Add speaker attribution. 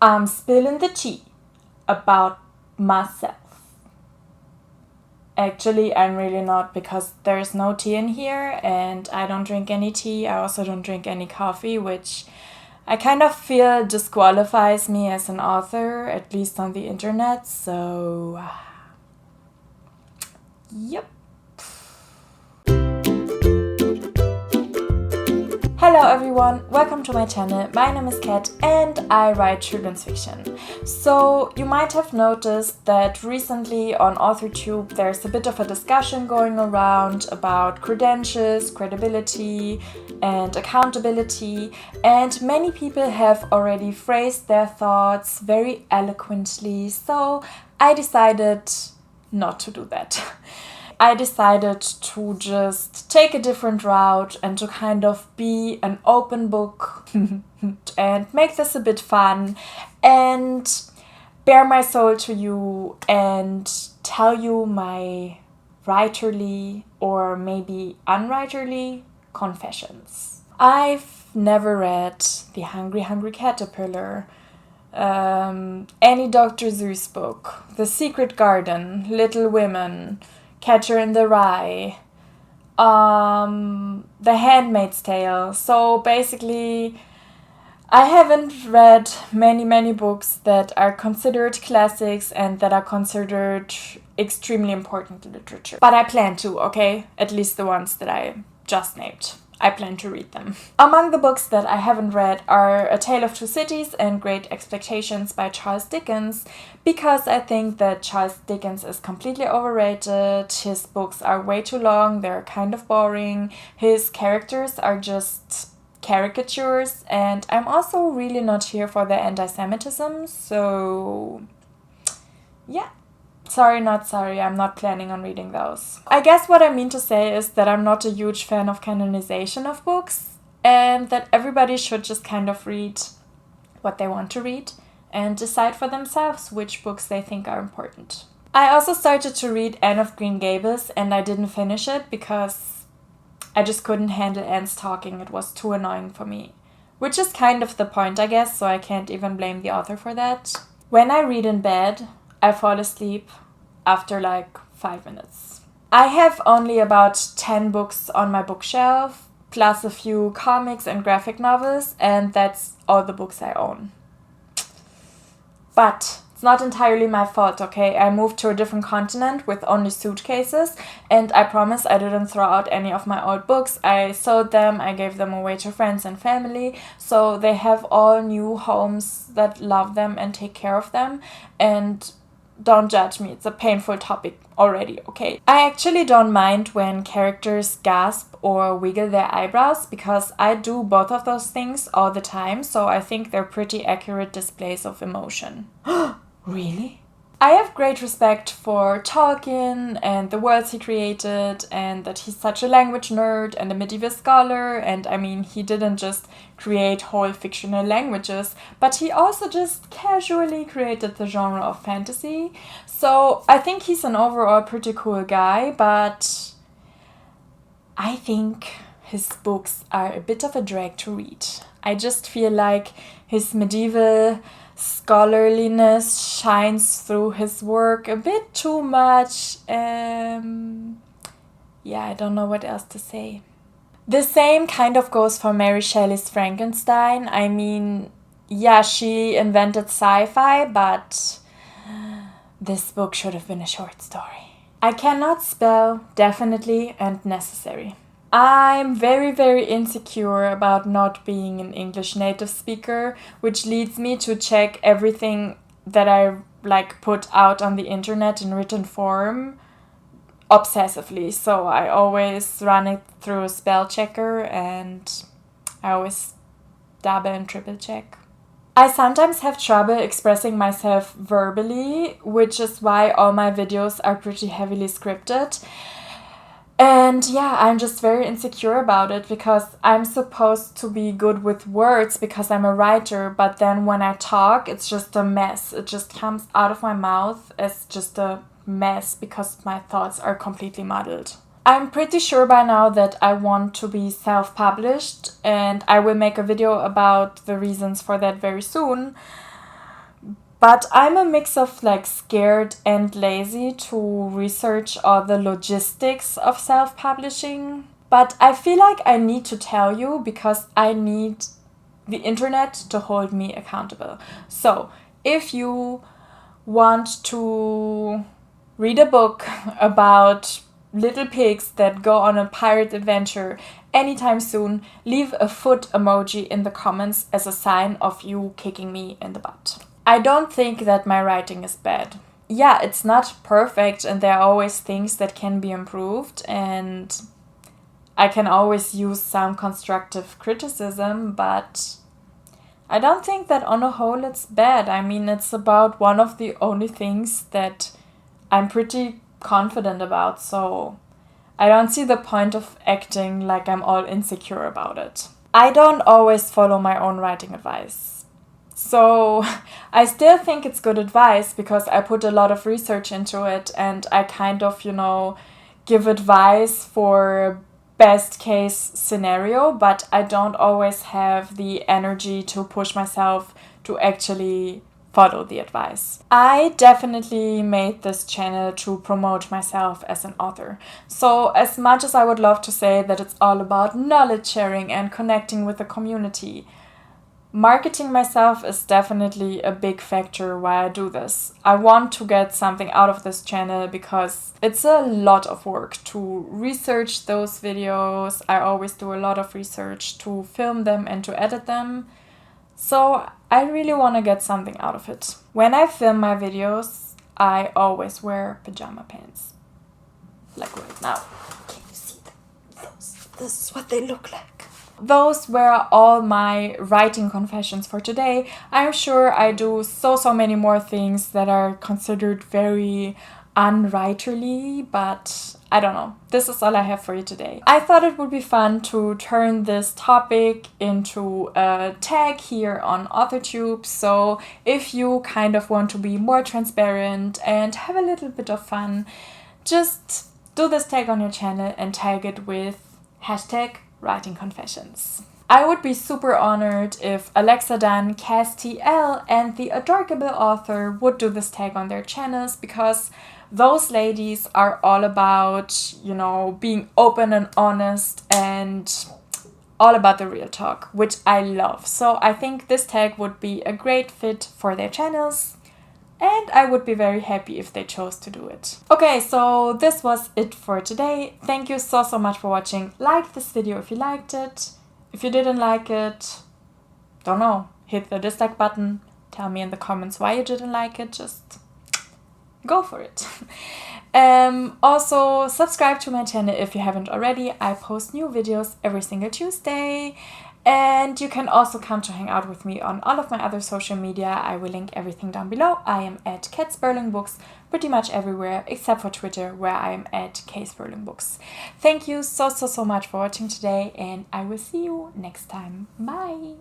Speaker 1: I'm spilling the tea about myself. Actually, I'm really not, because there's no tea in here and I don't drink any tea. I also don't drink any coffee, which I kind of feel disqualifies me as an author, at least on the internet. So, yep. Hello everyone, welcome to my channel. My name is Kat and I write children's fiction. So you might have noticed that recently on AuthorTube there's a bit of a discussion going around about credentials, credibility and accountability, and many people have already phrased their thoughts very eloquently, so I decided not to do that. I decided to just take a different route and to kind of be an open book and make this a bit fun and bare my soul to you and tell you my writerly or maybe unwriterly confessions. I've never read The Hungry Caterpillar, any Dr. Seuss book, The Secret Garden, Little Women, Catcher in the Rye, The Handmaid's Tale. So basically, I haven't read many books that are considered classics and that are considered extremely important literature. But I plan to, okay? At least the ones that I just named. I plan to read them. Among the books that I haven't read are A Tale of Two Cities and Great Expectations by Charles Dickens, because I think that Charles Dickens is completely overrated. His books are way too long, they're kind of boring, his characters are just caricatures, and I'm also really not here for the anti-Semitism, so yeah. Sorry, not sorry, I'm not planning on reading those. I guess what I mean to say is that I'm not a huge fan of canonization of books, and that everybody should just kind of read what they want to read and decide for themselves which books they think are important. I also started to read Anne of Green Gables and I didn't finish it because I just couldn't handle Anne's talking. It was too annoying for me. Which is kind of the point, I guess, so I can't even blame the author for that. When I read in bed, I fall asleep after like 5 minutes. I have only about 10 books on my bookshelf, plus a few comics and graphic novels, and that's all the books I own. But it's not entirely my fault, okay? I moved to a different continent with only suitcases, and I promise I didn't throw out any of my old books. I sold them, I gave them away to friends and family, so they have all new homes that love them and take care of them, and don't judge me, it's a painful topic already, okay? I actually don't mind when characters gasp or wiggle their eyebrows, because I do both of those things all the time, so I think they're pretty accurate displays of emotion. Really? I have great respect for Tolkien and the worlds he created, and that he's such a language nerd and a medieval scholar, and I mean, he didn't just create whole fictional languages, but he also just casually created the genre of fantasy. So I think he's an overall pretty cool guy, but I think his books are a bit of a drag to read. I just feel like his medieval scholarliness shines through his work a bit too much. Yeah, I don't know what else to say. The same kind of goes for Mary Shelley's Frankenstein. I mean, yeah, she invented sci-fi, but this book should have been a short story. I cannot spell definitely and necessary. I'm very insecure about not being an English native speaker, which leads me to check everything that I put out on the internet in written form obsessively. So I always run it through a spell checker and I always double and triple check. I sometimes have trouble expressing myself verbally, which is why all my videos are pretty heavily scripted. And yeah, I'm just very insecure about it, because I'm supposed to be good with words because I'm a writer, but then when I talk, it's just a mess. It just comes out of my mouth as just a mess because my thoughts are completely muddled. I'm pretty sure by now that I want to be self-published, and I will make a video about the reasons for that very soon. But I'm a mix of like scared and lazy to research all the logistics of self-publishing. But I feel like I need to tell you because I need the internet to hold me accountable. So if you want to read a book about little pigs that go on a pirate adventure anytime soon, leave a foot emoji in the comments as a sign of you kicking me in the butt. I don't think that my writing is bad. Yeah, it's not perfect and there are always things that can be improved, and I can always use some constructive criticism, but I don't think that on a whole it's bad. I mean, it's about one of the only things that I'm pretty confident about, so I don't see the point of acting like I'm all insecure about it. I don't always follow my own writing advice. So I still think it's good advice because I put a lot of research into it and I kind of, give advice for best case scenario, but I don't always have the energy to push myself to actually follow the advice. I definitely made this channel to promote myself as an author. So as much as I would love to say that it's all about knowledge sharing and connecting with the community, marketing myself is definitely a big factor why I do this. I want to get something out of this channel because it's a lot of work to research those videos. I always do a lot of research to film them and to edit them. So I really want to get something out of it. When I film my videos, I always wear pajama pants. Like right now. Can you see them? This is what they look like. Those were all my writing confessions for today. I'm sure I do so many more things that are considered very unwriterly, but I don't know. This is all I have for you today. I thought it would be fun to turn this topic into a tag here on AuthorTube. So if you kind of want to be more transparent and have a little bit of fun, just do this tag on your channel and tag it with #WritingConfessions. I would be super honored if Alexa Dunn, Cass TL, and the Adorable Author would do this tag on their channels, because those ladies are all about, being open and honest and all about the real talk, which I love. So I think this tag would be a great fit for their channels, and I would be very happy if they chose to do it. Okay, so this was it for today. Thank you so much for watching. Like this video if you liked it. If you didn't like it, don't know, hit the dislike button. Tell me in the comments why you didn't like it. Just go for it. Also, subscribe to my channel if you haven't already. I post new videos every single Tuesday. And you can also come to hang out with me on all of my other social media. I will link everything down below. I am at @KatSperlingBooks pretty much everywhere except for Twitter, where I am at @KSperlingBooks. Thank you so much for watching today, and I will see you next time. Bye!